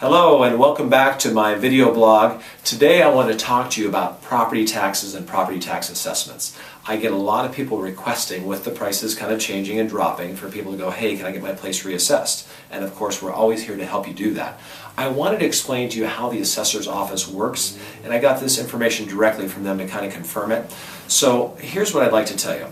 Hello and welcome back to my video blog. Today I want to talk to you about property taxes and property tax assessments. I get a lot of people requesting, with the prices kind of changing and dropping, for people to go, hey, can I get my place reassessed? And of course we're always here to help you do that. I wanted to explain to you how the assessor's office works, and I got this information directly from them to kind of confirm it. So here's what I'd like to tell you.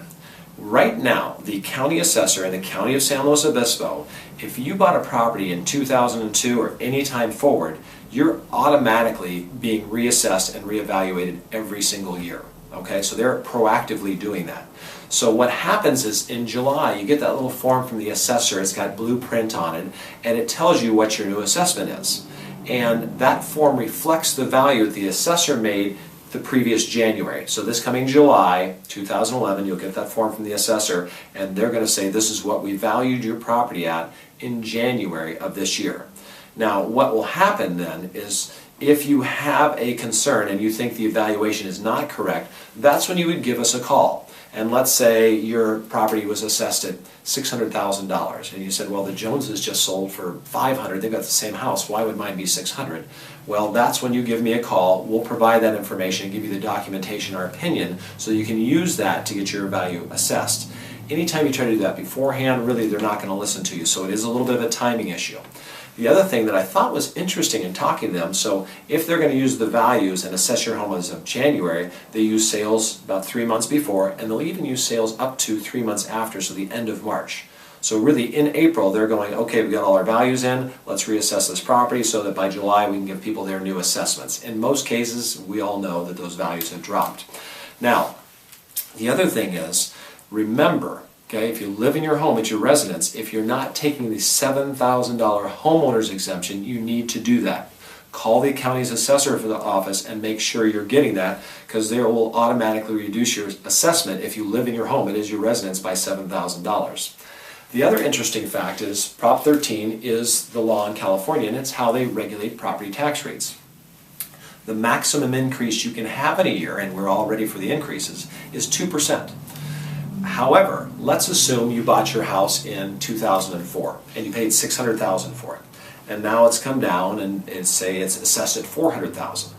Right now, the county assessor in the county of San Luis Obispo, if you bought a property in 2002 or any time forward, you're automatically being reassessed and reevaluated every single year. Okay, so they're proactively doing that. So what happens is in July, you get that little form from the assessor. It's got blueprint on it, and it tells you what your new assessment is. And that form reflects the value that the assessor made the previous January. So this coming July 2011, you'll get that form from the assessor, and they're going to say this is what we valued your property at in January of this year. Now what will happen then is, if you have a concern and you think the evaluation is not correct, that's when you would give us a call. And let's say your property was assessed at $600,000, and you said, well, the Joneses just sold for $500,000, they've got the same house, why would mine be $600,000? Well, that's when you give me a call. We'll provide that information and give you the documentation, our opinion, so you can use that to get your value assessed. Anytime you try to do that beforehand, really they're not going to listen to you, so it is a little bit of a timing issue. The other thing that I thought was interesting in talking to them, so if they're going to use the values and assess your home as of January, they use sales about 3 months before, and they'll even use sales up to 3 months after, so the end of March. So really in April they're going, okay, we got all our values in, let's reassess this property so that by July we can give people their new assessments. In most cases, we all know that those values have dropped. Now, the other thing is, remember, okay, if you live in your home, it's your residence, if you're not taking the $7,000 homeowner's exemption, you need to do that. Call the county's assessor for the office and make sure you're getting that, because they will automatically reduce your assessment if you live in your home, it is your residence, by $7,000. The other interesting fact is Prop 13 is the law in California, and it's how they regulate property tax rates. The maximum increase you can have in a year, and we're all ready for the increases, is 2%. However, let's assume you bought your house in 2004 and you paid $600,000 for it, and now it's come down and say it's assessed at $400,000,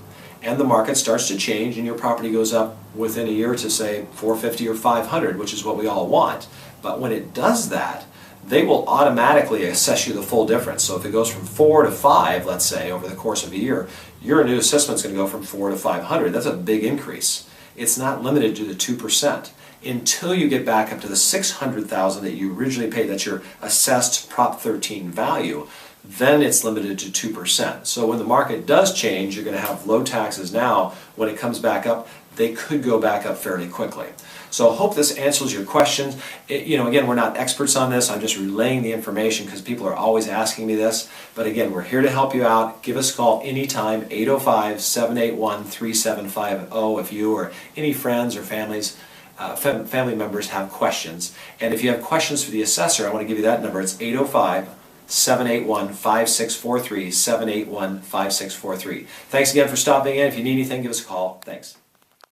and the market starts to change and your property goes up within a year to say $450,000 or $500,000, which is what we all want. But when it does that, they will automatically assess you the full difference. So if it goes from 4 to 5, let's say, over the course of a year, your new assessment is going to go from 4 to 500. That's a big increase. It's not limited to the 2%. Until you get back up to the $600,000 that you originally paid, that's your assessed Prop 13 value, then it's limited to 2%. So when the market does change, you're going to have low taxes now. When it comes back up, they could go back up fairly quickly. So I hope this answers your questions. Again, we're not experts on this. I'm just relaying the information because people are always asking me this. But again, we're here to help you out. Give us a call anytime, 805-781-3750, if you or any friends or family members have questions. And if you have questions for the assessor, I want to give you that number. It's 805-781-5643, 781-5643. Thanks again for stopping in. If you need anything, give us a call. Thanks.